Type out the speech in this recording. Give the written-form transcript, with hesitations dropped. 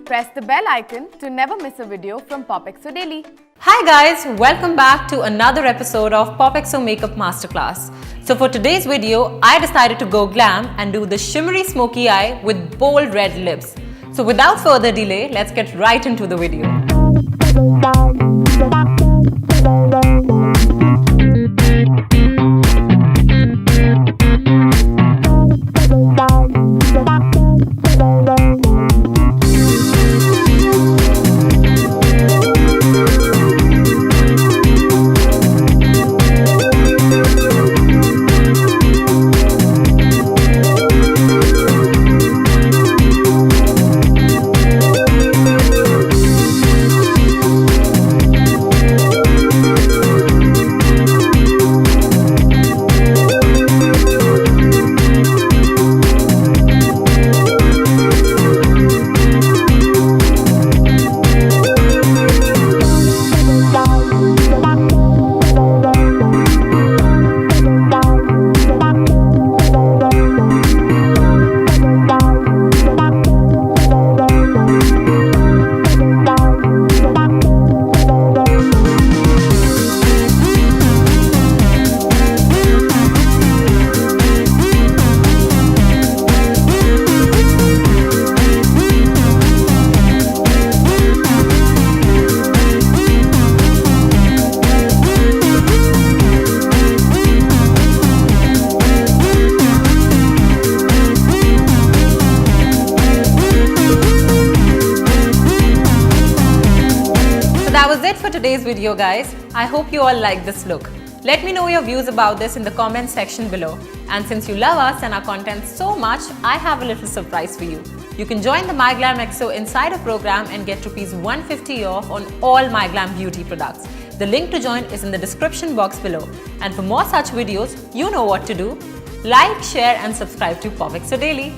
Press the bell icon to never miss a video from POPxo Daily. Hi guys, welcome back to another episode of POPxo Makeup Masterclass. So for today's video, I decided to go glam and do the shimmery smoky eye with bold red lips. So without further delay, let's get right into the video. That was it for today's video guys. I hope you all like this look. Let me know your views about this in the comment section below. And since you love us and our content so much, I have a little surprise for you. You can join the MyGlamm POPxo Insider program and get ₹150 off on all MyGlamm beauty products. The link to join is in the description box below. And for more such videos, you know what to do. Like, share and subscribe to POPxo Daily.